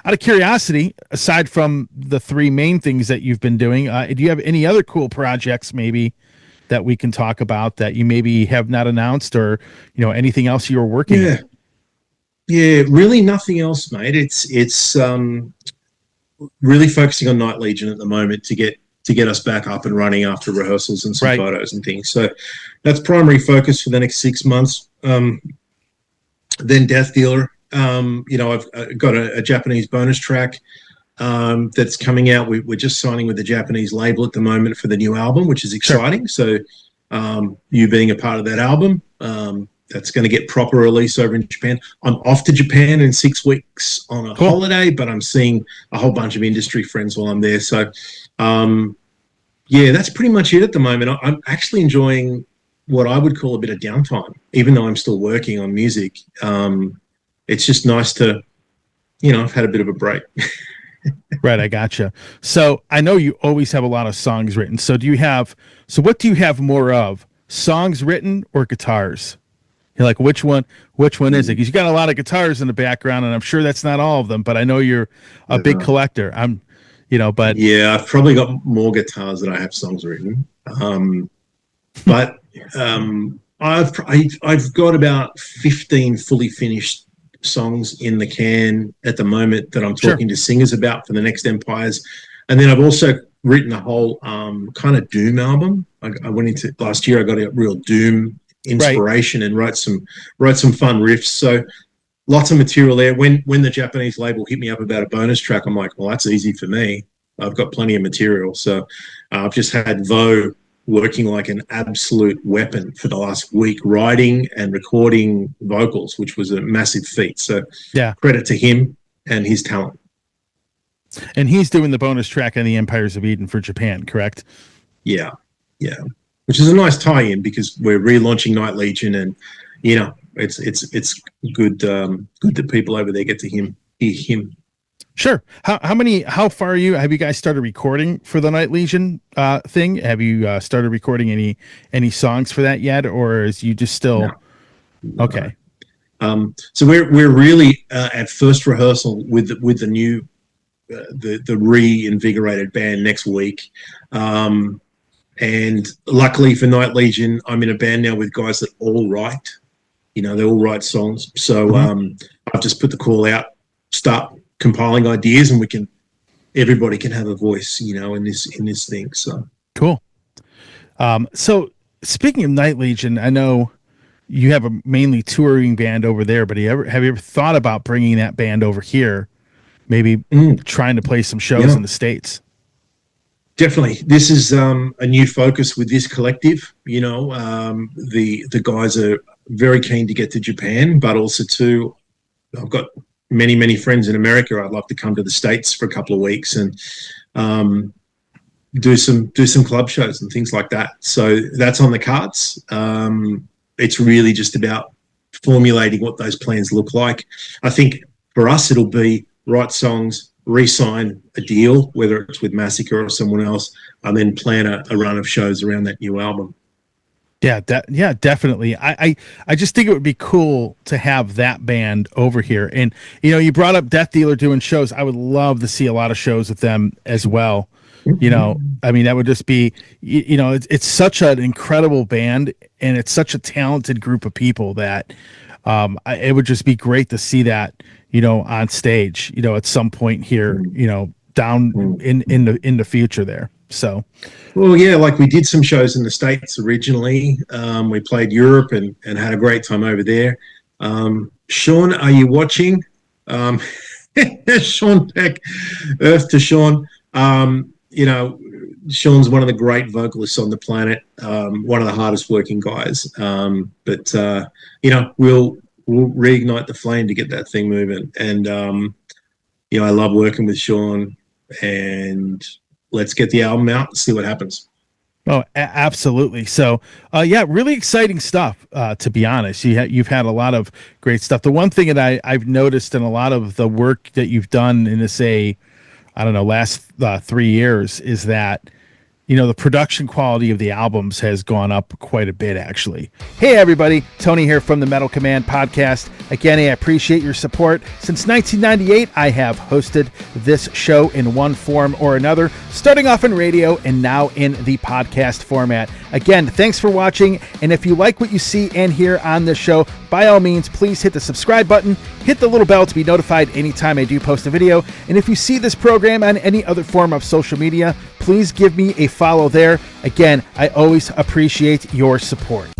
out of curiosity, aside from the three main things that you've been doing, do you have any other cool projects maybe that we can talk about that you maybe have not announced, or anything else you're working on? Yeah, really nothing else, mate. It's really focusing on Night Legion at the moment to get us back up and running after rehearsals and some photos and things. So that's primary focus for the next 6 months. Then Deathdealer. I've got a Japanese bonus track that's coming out. We're just signing with the Japanese label at the moment for the new album, which is exciting. Sure. So you being a part of that album, that's going to get proper release over in Japan. I'm off to Japan in 6 weeks on a holiday, but I'm seeing a whole bunch of industry friends while I'm there. So, that's pretty much it at the moment. I'm actually enjoying what I would call a bit of downtime, even though I'm still working on music. It's just nice to, I've had a bit of a break. Right, I gotcha. So I know you always have a lot of songs written. So what do you have more of, songs written or guitars? You're like, which one is it? Because you got a lot of guitars in the background, and I'm sure that's not all of them, but I know you're a big collector. But yeah, I've probably got more guitars than I have songs written. But I've got about 15 fully finished songs in the can at the moment that I'm talking to singers about for the next Empires. And then I've also written a whole kind of doom album. I went into last year, I got a real doom inspiration and wrote some fun riffs. So lots of material there. When the Japanese label hit me up about a bonus track, I'm like, well, that's easy for me. I've got plenty of material. So I've just had Vo working like an absolute weapon for the last week, writing and recording vocals, which was a massive feat. So credit to him and his talent. And he's doing the bonus track on the Empires of Eden for Japan, correct? Yeah. Which is a nice tie-in because we're relaunching Night Legion, and it's good that people over there get to hear him. Sure. How far are you? Have you guys started recording for the Night Legion thing? Have you started recording any songs for that yet, or is you just still okay? So we're really at first rehearsal with the new the reinvigorated band next week. And luckily for Night Legion, I'm in a band now with guys that all write. They all write songs. So I've just put the call out, start compiling ideas, and everybody can have a voice, in this thing. So cool. So speaking of Night Legion, I know you have a mainly touring band over there, but have you ever thought about bringing that band over here? Maybe trying to play some shows in the States? Definitely. This is a new focus with this collective. The guys are very keen to get to Japan, but also I've got many, many friends in America. I'd love to come to the States for a couple of weeks and do some club shows and things like that. So that's on the cards. It's really just about formulating what those plans look like. I think for us, it'll be write songs, re-sign a deal, whether it's with Massacre or someone else, and then plan a run of shows around that new album. Yeah, definitely. I just think it would be cool to have that band over here. And, you brought up Deathdealer doing shows. I would love to see a lot of shows with them as well. That would just be, it's such an incredible band, and it's such a talented group of people that it would just be great to see that, on stage, at some point here, down in the future there. So, well, yeah, like we did some shows in the States originally. We played Europe and had a great time over there. Sean, are you watching? Sean Peck, Earth to Sean. Sean's one of the great vocalists on the planet, one of the hardest working guys. But we'll reignite the flame to get that thing moving. And, I love working with Sean, and let's get the album out and see what happens. Oh, absolutely. So, really exciting stuff, to be honest. You've had a lot of great stuff. The one thing that I've noticed in a lot of the work that you've done in this, last 3 years is that the production quality of the albums has gone up quite a bit, actually. Hey, everybody. Tony here from the Metal Command podcast. Again, I appreciate your support. Since 1998, I have hosted this show in one form or another, starting off in radio and now in the podcast format. Again, thanks for watching. And if you like what you see and hear on this show, by all means, please hit the subscribe button, hit the little bell to be notified anytime I do post a video. And if you see this program on any other form of social media, please give me a follow there. Again, I always appreciate your support.